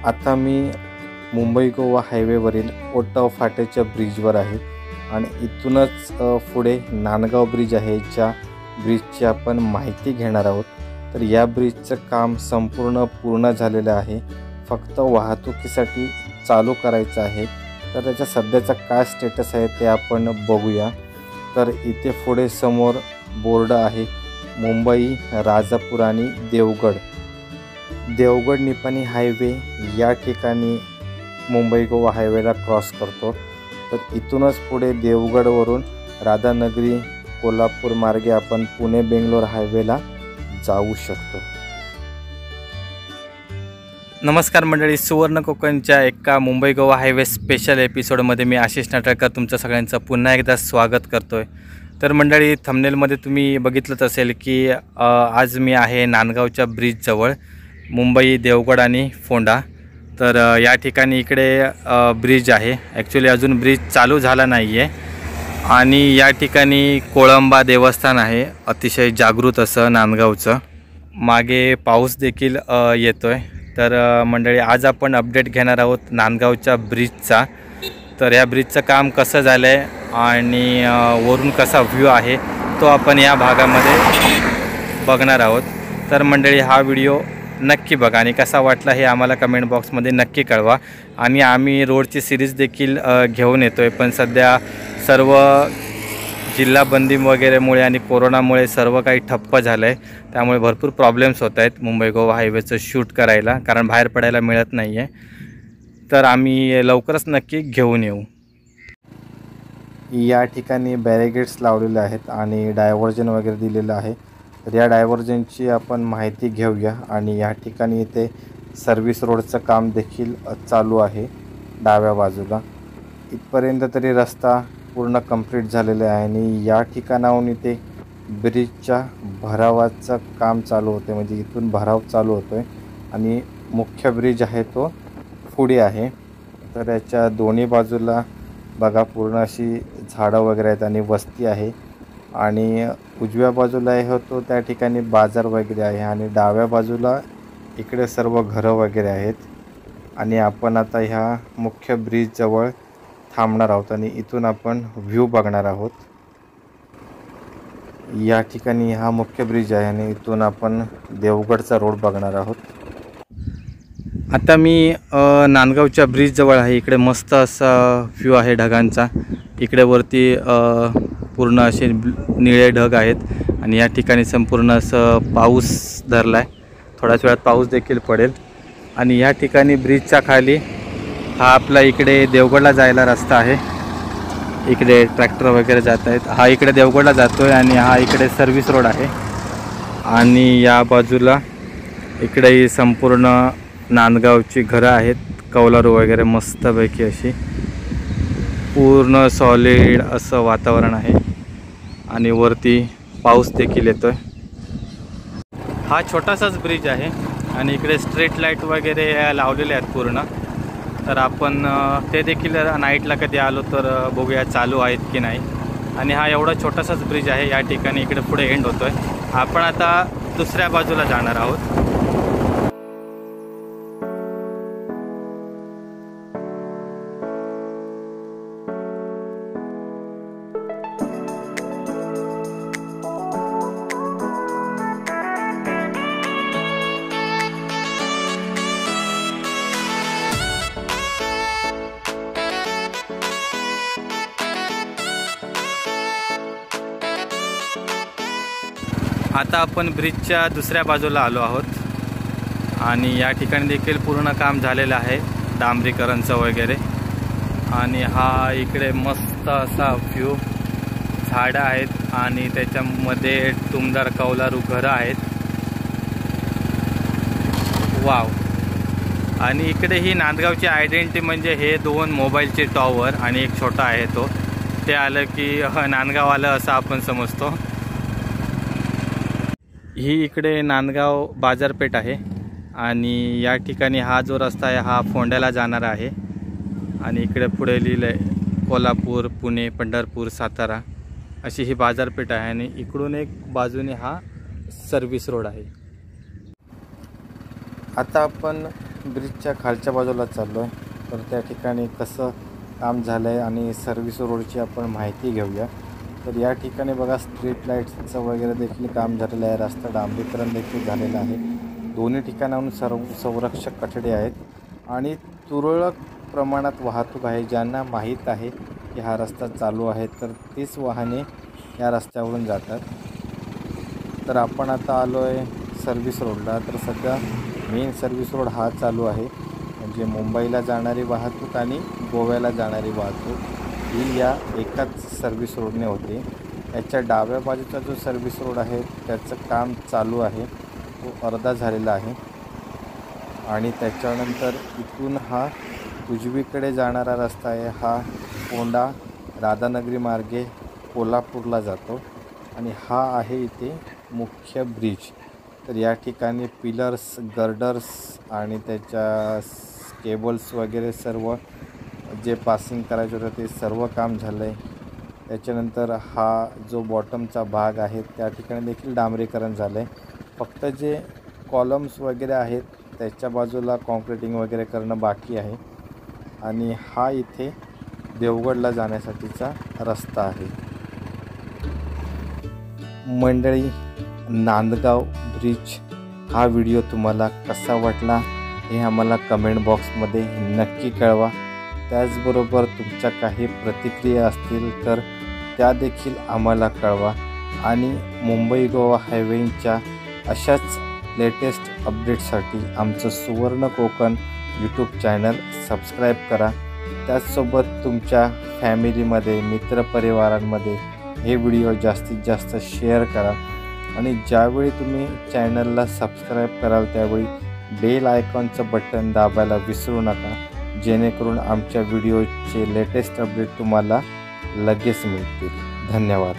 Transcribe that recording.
आता मी मुंबई गोवा हायवेवरील ओटाव फाट्याच्या ब्रिजवर आहे आणि इथूनच पुढे नांदगाव ब्रिज आहे, ज्या ब्रिजची आपण माहिती घेणार आहोत। तर या ब्रिजचं काम संपूर्ण पूर्ण झालेलं आहे, फक्त वाहतुकीसाठी चालू करायचं आहे। तर त्याचा सध्याचा काय स्टेटस आहे ते आपण बघूया। तर इथे पुढे समोर बोर्ड आहे मुंबई राजापूर आणि देवगड निपाणी हायवे या ठिकाणी मुंबई गोवा हायवेला क्रॉस करतो। तर इथूनच पुढे देवगडवरून राधानगरी कोल्हापूर मार्गे आपण पुणे बेंगलोर हायवेला जाऊ शकतो। नमस्कार मंडळी, सुवर्ण कोकणच्या एका मुंबई गोवा हायवे स्पेशल एपिसोडमध्ये मी आशिष नाटककर तुमचं सगळ्यांचं पुन्हा एकदा स्वागत करतोय। तर मंडळी, थंबनेलमध्ये तुम्ही बघितलंच असेल की आज मी आहे नांदगावच्या ब्रिजजवळ, मुंबई देवगड आणि फोंडा। तर या ठिकाणी इकडे ब्रिज आहे, ॲक्च्युली अजून ब्रिज चालू झाला नाही आहे आणि या ठिकाणी कोळंबा देवस्थान आहे, अतिशय जागृत असं नांदगावचं। मागे पाऊस देखील येतोय। तर मंडळी, आज आपण अपडेट घेणार आहोत नांदगावच्या ब्रिजचा। तर या ब्रिजचं काम कसं झालं आहे आणि वरून कसा व्ह्यू आहे तो आपण या भागामध्ये बघणार आहोत। तर मंडळी, हा व्हिडिओ नक्की बघा आणि कसा वाटला हे आम्हाला कमेंट बॉक्समध्ये नक्की कळवा। आणि आम्ही रोडची सिरीज देखील घेऊन येतो आहे, पण सध्या सर्व जिल्हा बंदी वगैरेमुळे आणि कोरोनामुळे सर्व काही ठप्प झालं आहे, त्यामुळे भरपूर प्रॉब्लेम्स होत आहेत मुंबई गोवा हायवेचं शूट करायला, कारण बाहेर पडायला मिळत नाही आहे। तर आम्ही लवकरच नक्की घेऊन येऊ। या ठिकाणी बॅरिगेड्स लावलेले आहेत आणि डायव्हर्जन वगैरे दिलेलं आहे। तर या डायव्हर्जनची आपण माहिती घेऊया। आणि या ठिकाणी इथे सर्व्हिस रोडचं काम देखील चालू आहे डाव्या बाजूला। इथपर्यंत तरी रस्ता पूर्ण कंप्लीट झालेला आहे आणि या ठिकाणाहून इथे ब्रिजच्या भरावाचं काम चालू होते, म्हणजे इथून भराव चालू होतो आहे आणि मुख्य ब्रिज आहे तो पुढे आहे। तर याच्या दोन्ही बाजूला बघा पूर्ण अशी झाडं वगैरे आहेत आणि वस्ती आहे आणि उजव्या बाजूला आहे तो त्या ठिकाणी बाजार वगैरे आहे आणि डाव्या बाजूला इकडे सर्व घरं वगैरे आहेत। आणि आपण आता ह्या मुख्य ब्रिजजवळ थांबणार आहोत आणि इथून आपण व्ह्यू बघणार आहोत। या ठिकाणी हा मुख्य ब्रिज आहे आणि इथून आपण देवगडचा रोड बघणार आहोत। आता मी नांदगावच्या ब्रिजजवळ आहे। इकडे मस्त असा व्ह्यू आहे ढगांचा। इकडे वरती पूर्ण असे निळे ढग आहेत आणि या ठिकाणी संपूर्ण असं पाऊस धरला आहे, थोड्याच वेळात पाऊस देखील पडेल। आणि या ठिकाणी ब्रिजच्या खाली हा आपला इकडे देवगडला जायला रस्ता आहे, इकडे ट्रॅक्टर वगैरे जात आहेत। हा इकडे देवगडला जातो आहे आणि हा इकडे सर्व्हिस रोड आहे। आणि या बाजूला इकडे संपूर्ण नांदगावची घरं आहेत, कौलारू वगैरे मस्तपैकी अशी पूर्ण सॉलिड असं वातावरण आहे आणि वरती पाऊस देखील येतोय। हा छोटासाच ब्रिज आहे आणि इकडे स्ट्रीट लाईट वगैरे लावलेले आहेत पूर्ण। तर आपण ते देखील नाईटला कधी आलो तर बघूया चालू आहेत की नाही। आणि हा एवढा छोटासाच ब्रिज आहे, या ठिकाणी इकडे पुढे एंड होतोय। आपण आता दुसऱ्या बाजूला जाणार आहोत। आता आपण ब्रिजच्या दुसऱ्या बाजूला आलो आहोत आणि या ठिकाणी देखील पूर्ण काम झालेलं आहे, डांबरीकरणचं वगैरे। आणि हा इकडे मस्त असा व्ह्यू, झाडं आहेत आणि त्याच्यामध्ये टुमदार कौलारू घरं आहेत। वाव! आणि इकडे ही नांदगावची आयडेंटिटी म्हणजे हे दोन मोबाईलचे टॉवर आणि एक छोटा आहे तो, ते आलं की नांदगाव आलं असं आपण समजतो। ही इकडे नांदगाव बाजारपेठ आहे आणि या ठिकाणी हा जो रस्ता आहे हा फोंड्याला जाणार आहे आणि इकडे पुढे लिहिलं आहे कोल्हापूर, पुणे, पंढरपूर, सातारा अशी ही बाजारपेठ आहे आणि इकडून एक बाजूने हा सर्व्हिस रोड आहे। आता आपण ब्रिजच्या खालच्या बाजूला चाललो आहे, तर त्या ठिकाणी कसं काम झालं आहे आणि सर्व्हिस रोडची आपण माहिती घेऊया. तर या ठिकाणी बघा स्ट्रीट लाईट्सचं वगैरे देखील काम झालेलं आहे, रस्ता डांबरीकरण देखील झालेलं आहे. दोन्ही ठिकाणाहून संरक्षक कठडे आहेत आणि तुरळक प्रमाणात वाहतूक आहे. ज्यांना माहीत आहे की हा रस्ता चालू आहे तर तीच वाहने या रस्त्यावरून जातात. तर आपण आता आलो आहे सर्व्हिस रोडला. तर सध्या मेन सर्व्हिस रोड हा चालू आहे, म्हणजे मुंबईला जाणारी वाहतूक आणि गोव्याला जाणारी वाहतूक ही या एकाच सर्व्हिस रोडने होते. याच्या डाव्या बाजूचा जो सर्व्हिस रोड आहे त्याचं काम चालू आहे, तो अर्धा झालेला आहे. आणि त्याच्यानंतर इथून हा उजवीकडे जाणारा रस्ता आहे, हा फोंडा राधानगरी मार्गे कोल्हापूरला जातो. आणि हा आहे इथे मुख्य ब्रिज. तर या ठिकाणी पिलर्स, गर्डर्स आणि त्याच्या केबल्स वगैरे सर्व जे पासिंग करायचं होतं ते सर्व काम झालं आहे. त्याच्यानंतर हा जो बॉटमचा भाग आहे त्या ठिकाणी देखील डांबरीकरण झालं आहे. फक्त जे कॉलम्स वगैरे आहेत त्याच्या बाजूला कॉन्क्रिटिंग वगैरे करणं बाकी आहे. आणि हा इथे देवगडला जाण्यासाठीचा रस्ता आहे. मंडळी, नांदगाव ब्रिज हा व्हिडिओ तुम्हाला कसा वाटला हे आम्हाला कमेंट बॉक्समध्ये नक्की कळवा. त्याचबरोबर तुमच्या काही प्रतिक्रिया असतील तर त्या देखील आम्हाला कळवा. आणि मुंबई गोवा हायवेच्या अशाच लेटेस्ट अपडेटसाठी आमचं सुवर्ण कोकण यूट्यूब चॅनल सबस्क्राईब करा. त्याचसोबत तुमच्या फॅमिलीमध्ये, मित्रपरिवारांमध्ये हे व्हिडिओ जास्तीत जास्त शेअर करा. आणि ज्यावेळी तुम्ही चॅनलला सबस्क्राईब कराल त्यावेळी बेल आयकॉनचं बटन दाबायला विसरू नका, जेणेकरून आमच्या व्हिडिओचे लेटेस्ट अपडेट तुम्हाला लगेच मिळतील. धन्यवाद.